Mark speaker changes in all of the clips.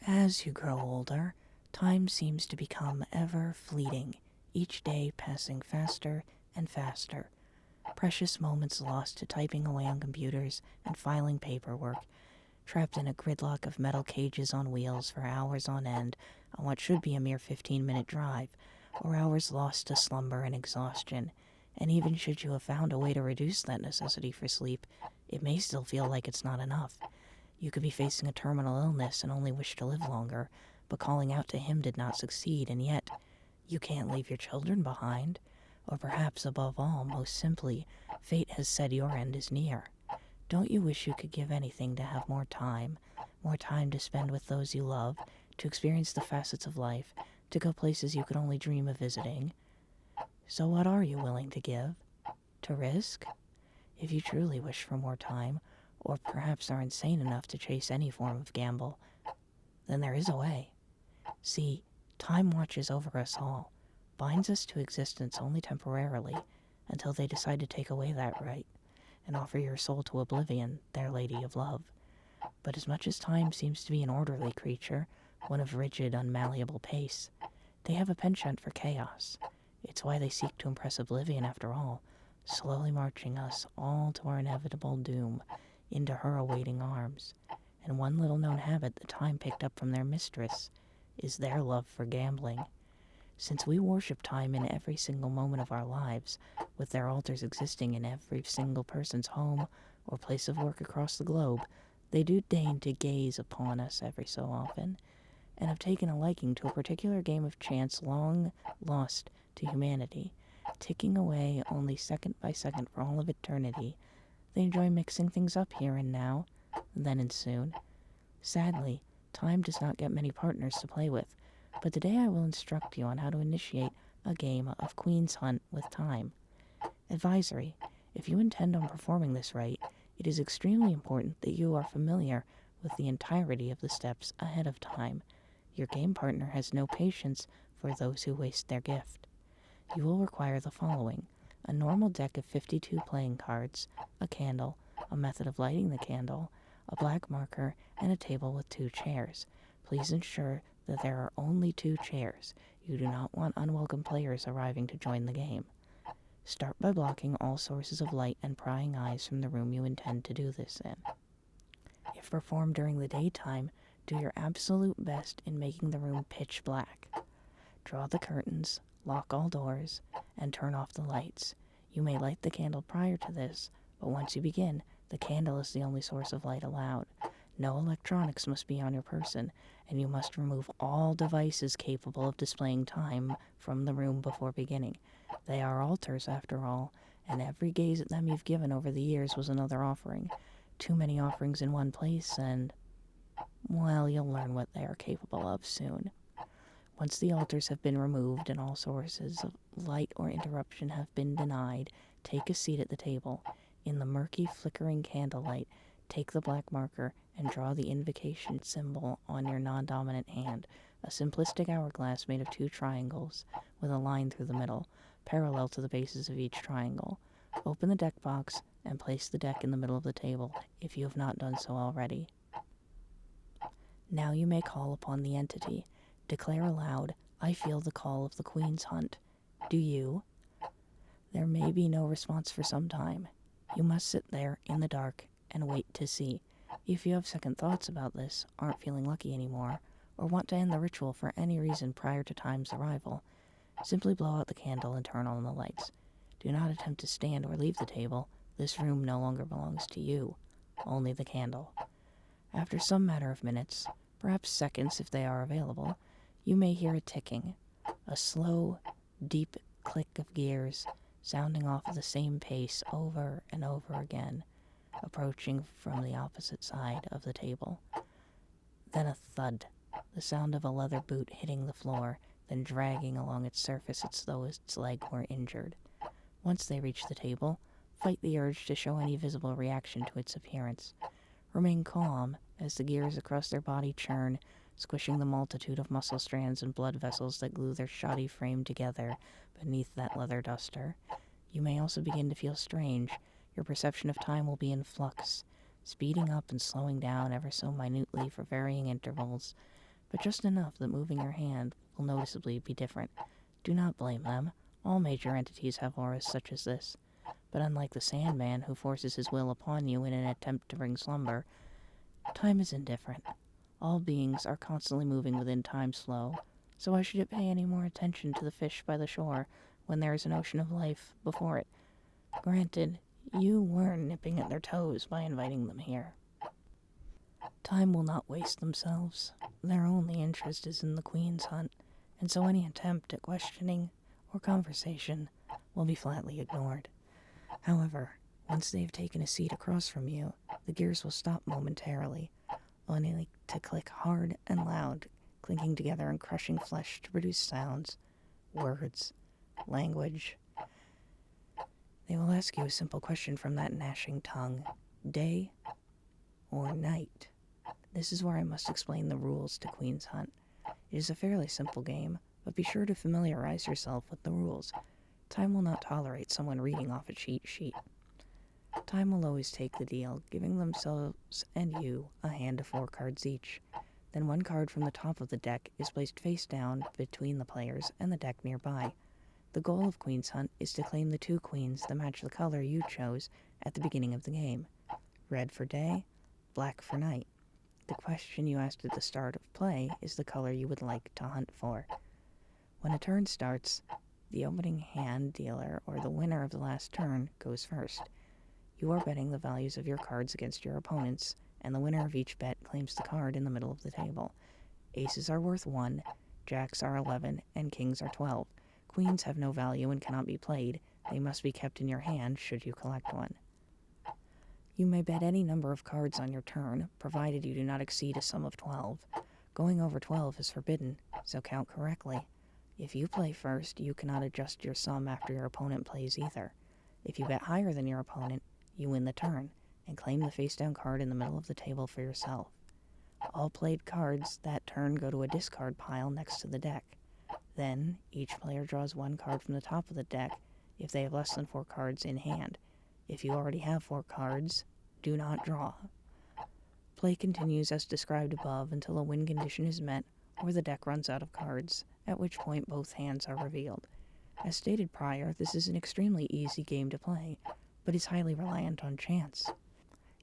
Speaker 1: As you grow older, time seems to become ever fleeting, each day passing faster and faster. Precious moments lost to typing away on computers and filing paperwork, trapped in a gridlock of metal cages on wheels for hours on end on what should be a mere 15-minute drive, or hours lost to slumber and exhaustion. And even should you have found a way to reduce that necessity for sleep, it may still feel like it's not enough. You could be facing a terminal illness and only wish to live longer, but calling out to him did not succeed, and yet you can't leave your children behind. Or perhaps, above all, most simply, fate has said your end is near. Don't you wish you could give anything to have more time to spend with those you love, to experience the facets of life, to go places you could only dream of visiting? So what are you willing to give? To risk? If you truly wish for more time, or perhaps are insane enough to chase any form of gamble, then there is a way. See, time watches over us all, binds us to existence only temporarily, until they decide to take away that right, and offer your soul to oblivion, their lady of love. But as much as time seems to be an orderly creature, one of rigid, unmalleable pace, they have a penchant for chaos. It's why they seek to impress oblivion after all, slowly marching us all to our inevitable doom, into her awaiting arms. And one little-known habit that time picked up from their mistress is their love for gambling. Since we worship time in every single moment of our lives, with their altars existing in every single person's home or place of work across the globe, they do deign to gaze upon us every so often, and have taken a liking to a particular game of chance long lost to humanity, ticking away only second by second for all of eternity. They enjoy mixing things up here and now, then and soon. Sadly, time does not get many partners to play with, but today I will instruct you on how to initiate a game of Queen's Hunt with time. Advisory: if you intend on performing this rite, it is extremely important that you are familiar with the entirety of the steps ahead of time. Your game partner has no patience for those who waste their gift. You will require the following: a normal deck of 52 playing cards, a candle, a method of lighting the candle, a black marker, and a table with 2 chairs. Please ensure that there are only 2 chairs. You do not want unwelcome players arriving to join the game. Start by blocking all sources of light and prying eyes from the room you intend to do this in. If performed during the daytime, do your absolute best in making the room pitch black. Draw the curtains, lock all doors, and turn off the lights. You may light the candle prior to this, but once you begin, the candle is the only source of light allowed. No electronics must be on your person, and you must remove all devices capable of displaying time from the room before beginning. They are altars, after all, and every gaze at them you've given over the years was another offering. Too many offerings in one place, and, well, you'll learn what they are capable of soon. Once the altars have been removed and all sources of light or interruption have been denied, take a seat at the table. In the murky, flickering candlelight, take the black marker and draw the invocation symbol on your non-dominant hand, a simplistic hourglass made of 2 triangles with a line through the middle, parallel to the bases of each triangle. Open the deck box and place the deck in the middle of the table, if you have not done so already. Now you may call upon the entity. Declare aloud, "I feel the call of the Queen's Hunt." Do you? There may be no response for some time. You must sit there in the dark and wait to see. If you have second thoughts about this, aren't feeling lucky anymore, or want to end the ritual for any reason prior to time's arrival, simply blow out the candle and turn on the lights. Do not attempt to stand or leave the table. This room no longer belongs to you, only the candle. After some matter of minutes, perhaps seconds if they are available, you may hear a ticking, a slow, deep click of gears, sounding off at the same pace over and over again, approaching from the opposite side of the table. Then a thud, the sound of a leather boot hitting the floor, then dragging along its surface as though its leg were injured. Once they reach the table, fight the urge to show any visible reaction to its appearance. Remain calm as the gears across their body churn, squishing the multitude of muscle strands and blood vessels that glue their shoddy frame together beneath that leather duster. You may also begin to feel strange. Your perception of time will be in flux, speeding up and slowing down ever so minutely for varying intervals. but just enough that moving your hand will noticeably be different. Do not blame them. All major entities have auras such as this. But unlike the Sandman, who forces his will upon you in an attempt to bring slumber, time is indifferent. All beings are constantly moving within time's flow, so why should it pay any more attention to the fish by the shore when there is an ocean of life before it? Granted, you were nipping at their toes by inviting them here. Time will not waste themselves. Their only interest is in the Queen's hunt, and so any attempt at questioning or conversation will be flatly ignored. However, once they've taken a seat across from you, the gears will stop momentarily, only to click hard and loud, clinking together and crushing flesh to produce sounds, words, language. They will ask you a simple question from that gnashing tongue: day or night? This is where I must explain the rules to Queen's Hunt. It is a fairly simple game, but be sure to familiarize yourself with the rules. Time will not tolerate someone reading off a cheat sheet. Time will always take the deal, giving themselves and you a hand of 4 cards each. Then 1 card from the top of the deck is placed face down between the players and the deck nearby. The goal of Queen's Hunt is to claim the 2 queens that match the color you chose at the beginning of the game. Red for day, black for night. The question you asked at the start of play is the color you would like to hunt for. When a turn starts, the opening hand dealer, or the winner of the last turn, goes first. You are betting the values of your cards against your opponents, and the winner of each bet claims the card in the middle of the table. Aces are worth 1, jacks are 11, and kings are 12. Queens have no value and cannot be played. They must be kept in your hand should you collect one. You may bet any number of cards on your turn, provided you do not exceed a sum of 12. Going over 12 is forbidden, so count correctly. If you play first, you cannot adjust your sum after your opponent plays either. If you bet higher than your opponent, you win the turn, and claim the face-down card in the middle of the table for yourself. All played cards that turn go to a discard pile next to the deck. Then, each player draws 1 card from the top of the deck if they have less than 4 cards in hand. If you already have 4 cards, do not draw. Play continues as described above until a win condition is met or the deck runs out of cards, at which point both hands are revealed. As stated prior, this is an extremely easy game to play, but is highly reliant on chance.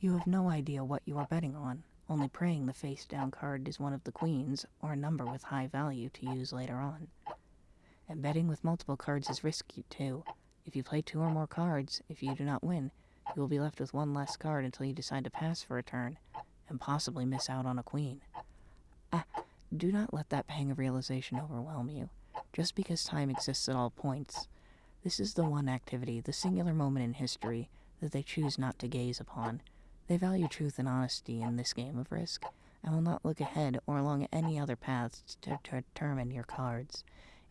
Speaker 1: You have no idea what you are betting on, only praying the face-down card is one of the queens or a number with high value to use later on. And betting with multiple cards is risky too. If you play 2 or more cards, if you do not win, you will be left with 1 less card until you decide to pass for a turn, and possibly miss out on a queen. Do not let that pang of realization overwhelm you, just because time exists at all points. This is the one activity, the singular moment in history, that they choose not to gaze upon. They value truth and honesty in this game of Risk, and will not look ahead or along any other paths to determine your cards.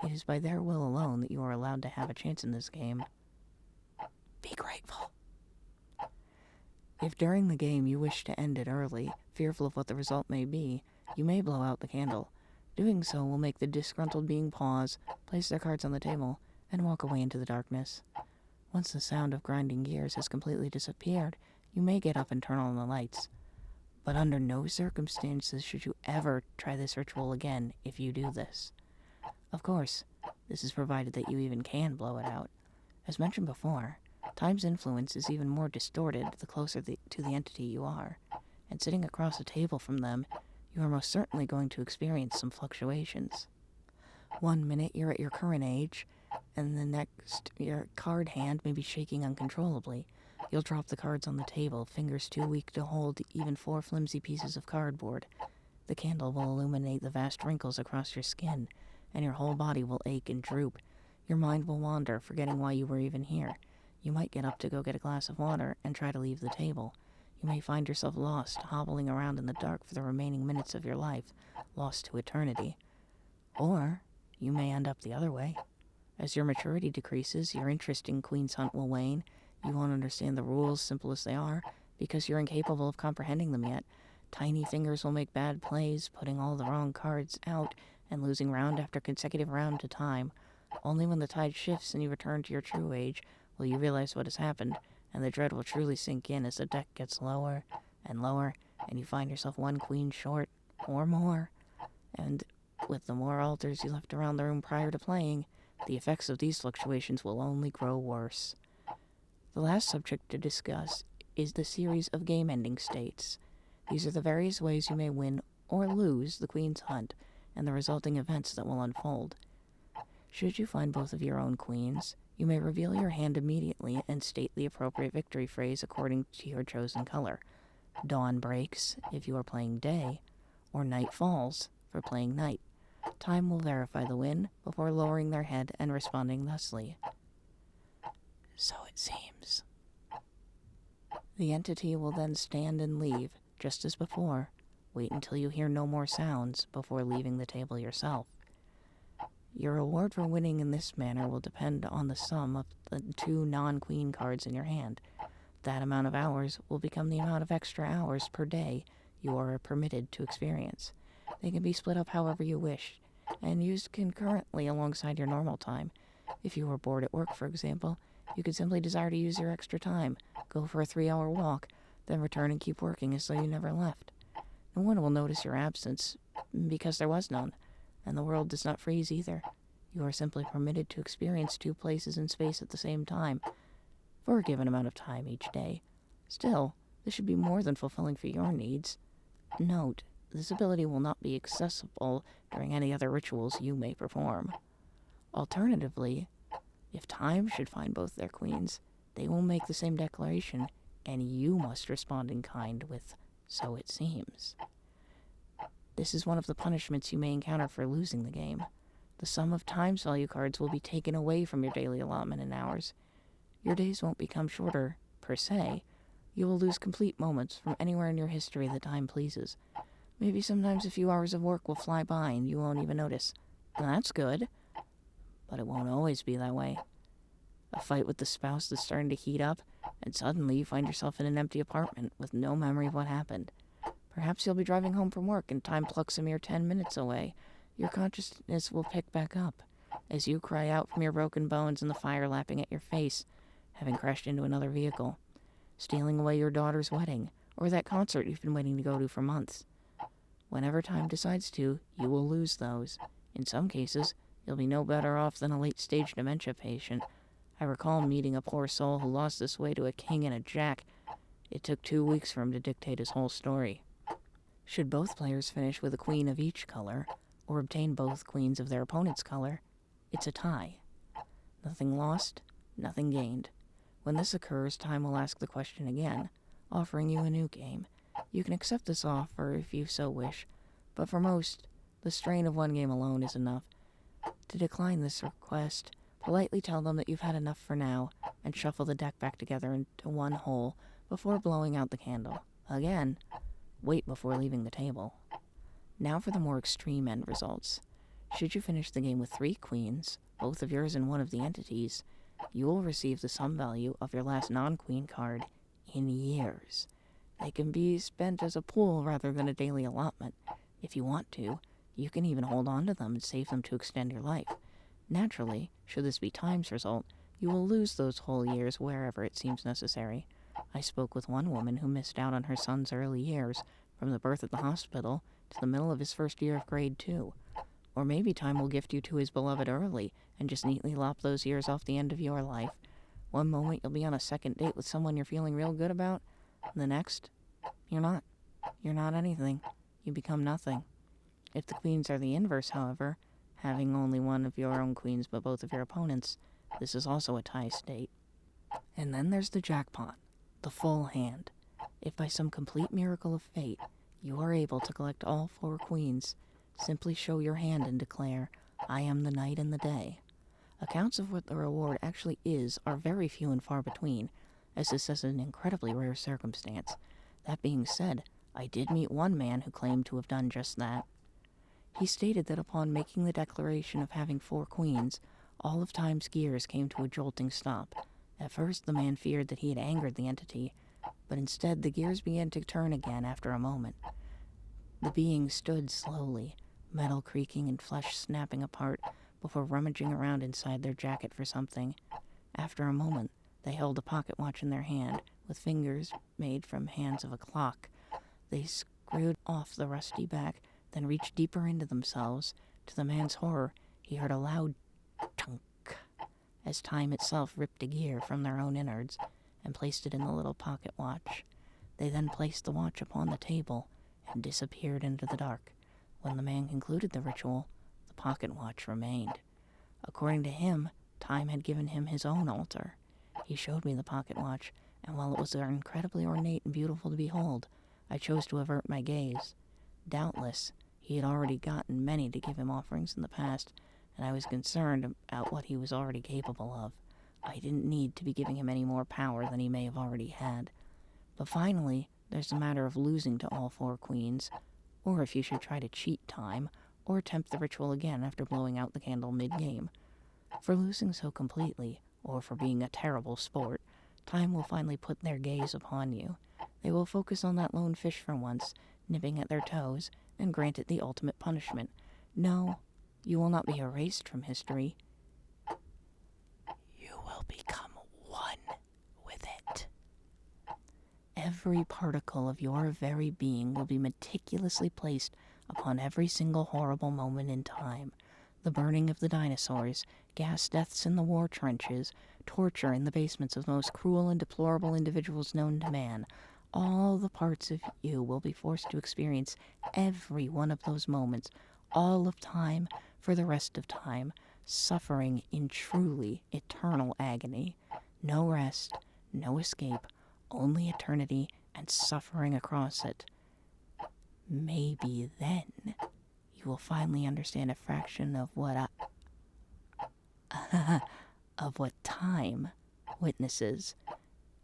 Speaker 1: It is by their will alone that you are allowed to have a chance in this game. Be grateful. If during the game you wish to end it early, fearful of what the result may be, you may blow out the candle. Doing so will make the disgruntled being pause, place their cards on the table, and walk away into the darkness. Once the sound of grinding gears has completely disappeared, you may get up and turn on the lights. But under no circumstances should you ever try this ritual again if you do this. Of course, this is provided that you even can blow it out. As mentioned before, time's influence is even more distorted the closer to the entity you are, and sitting across a table from them, you are most certainly going to experience some fluctuations. 1 minute you're at your current age, and the next your card hand may be shaking uncontrollably. You'll drop the cards on the table, fingers too weak to hold even 4 flimsy pieces of cardboard. The candle will illuminate the vast wrinkles across your skin, and your whole body will ache and droop. Your mind will wander, forgetting why you were even here. You might get up to go get a glass of water and try to leave the table. You may find yourself lost, hobbling around in the dark for the remaining minutes of your life, lost to eternity. Or you may end up the other way. As your maturity decreases, your interest in Queen's Hunt will wane. You won't understand the rules, simple as they are, because you're incapable of comprehending them yet. Tiny fingers will make bad plays, putting all the wrong cards out and losing round after consecutive round to time. Only when the tide shifts and you return to your true age will you realize what has happened, and the dread will truly sink in as the deck gets lower and lower, and you find yourself 1 queen short, or more, and with the more altars you left around the room prior to playing, the effects of these fluctuations will only grow worse. The last subject to discuss is the series of game-ending states. These are the various ways you may win or lose the Queen's Hunt, and the resulting events that will unfold. Should you find both of your own queens, you may reveal your hand immediately and state the appropriate victory phrase according to your chosen color. Dawn breaks if you are playing day, or night falls for playing night. Time will verify the win before lowering their head and responding thusly. So it seems. The entity will then stand and leave, just as before. Wait until you hear no more sounds before leaving the table yourself. Your reward for winning in this manner will depend on the sum of the 2 non-queen cards in your hand. That amount of hours will become the amount of extra hours per day you are permitted to experience. They can be split up however you wish, and used concurrently alongside your normal time. If you were bored at work, for example, you could simply desire to use your extra time, go for a 3-hour walk, then return and keep working as though you never left. No one will notice your absence, because there was none, and the world does not freeze either. You are simply permitted to experience 2 places in space at the same time, for a given amount of time each day. Still, this should be more than fulfilling for your needs. Note, this ability will not be accessible during any other rituals you may perform. Alternatively, if time should find both their queens, they will make the same declaration, and you must respond in kind with, "So it seems." This is one of the punishments you may encounter for losing the game. The sum of times value cards will be taken away from your daily allotment in hours. Your days won't become shorter, per se. You will lose complete moments from anywhere in your history that time pleases. Maybe sometimes a few hours of work will fly by and you won't even notice. And that's good. But it won't always be that way. A fight with the spouse that's starting to heat up, and suddenly you find yourself in an empty apartment with no memory of what happened. Perhaps you'll be driving home from work and time plucks a mere 10 minutes away. Your consciousness will pick back up as you cry out from your broken bones and the fire lapping at your face, having crashed into another vehicle, stealing away your daughter's wedding, or that concert you've been waiting to go to for months. Whenever time decides to, you will lose those. In some cases, you'll be no better off than a late-stage dementia patient. I recall meeting a poor soul who lost his way to a king and a jack. It took 2 weeks for him to dictate his whole story. Should both players finish with a queen of each color, or obtain both queens of their opponent's color, it's a tie. Nothing lost, nothing gained. When this occurs, time will ask the question again, offering you a new game. You can accept this offer if you so wish, but for most, the strain of one game alone is enough. To decline this request, politely tell them that you've had enough for now, and shuffle the deck back together into one whole before blowing out the candle. Again, wait before leaving the table. Now for the more extreme end results. Should you finish the game with 3 queens, both of yours and one of the entities, you will receive the sum value of your last non-queen card in years. They can be spent as a pool rather than a daily allotment. If you want to, you can even hold on to them and save them to extend your life. Naturally, should this be time's result, you will lose those whole years wherever it seems necessary. I spoke with one woman who missed out on her son's early years, from the birth at the hospital to the middle of his first year of grade 2. Or maybe time will gift you to his beloved early, and just neatly lop those years off the end of your life. One moment you'll be on a second date with someone you're feeling real good about, and the next, you're not. You're not anything. You become nothing. If the queens are the inverse, however, having only one of your own queens but both of your opponents, this is also a tie state. And then there's the jackpot, the full hand. If by some complete miracle of fate, you are able to collect all 4 queens, simply show your hand and declare, "I am the night and the day." Accounts of what the reward actually is are very few and far between, as this is an incredibly rare circumstance. That being said, I did meet one man who claimed to have done just that. He stated that upon making the declaration of having 4 queens, all of time's gears came to a jolting stop. At first, the man feared that he had angered the entity, but instead the gears began to turn again after a moment. The being stood slowly, metal creaking and flesh snapping apart, before rummaging around inside their jacket for something. After a moment, they held a pocket watch in their hand, with fingers made from hands of a clock. They screwed off the rusty back, then reached deeper into themselves. To the man's horror, he heard a loud chunk as time itself ripped a gear from their own innards and placed it in the little pocket watch. They then placed the watch upon the table and disappeared into the dark. When the man concluded the ritual, the pocket watch remained. According to him, time had given him his own altar. He showed me the pocket watch, and while it was incredibly ornate and beautiful to behold, I chose to avert my gaze. Doubtless, he had already gotten many to give him offerings in the past, and I was concerned about what he was already capable of. I didn't need to be giving him any more power than he may have already had. But finally, there's the matter of losing to all 4 queens, or if you should try to cheat time, or attempt the ritual again after blowing out the candle mid-game. For losing so completely, or for being a terrible sport, time will finally put their gaze upon you. They will focus on that lone fish for once, nipping at their toes, and grant it the ultimate punishment. No, you will not be erased from history. You will become one with it. Every particle of your very being will be meticulously placed upon every single horrible moment in time. The burning of the dinosaurs, gas deaths in the war trenches, torture in the basements of the most cruel and deplorable individuals known to man. All the parts of you will be forced to experience every one of those moments, all of time, for the rest of time, suffering in truly eternal agony. No rest, no escape, only eternity and suffering across it. Maybe then you will finally understand a fraction of what time witnesses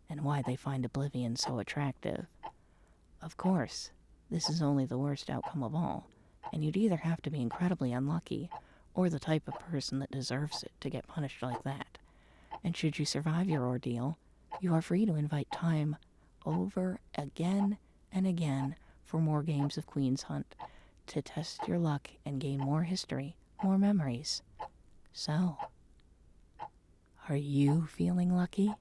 Speaker 1: and why they find oblivion so attractive. Of course, this is only the worst outcome of all, and you'd either have to be incredibly unlucky or the type of person that deserves it to get punished like that. And should you survive your ordeal, you are free to invite time over again and again for more games of Queen's Hunt, to test your luck and gain more history, more memories. So, are you feeling lucky?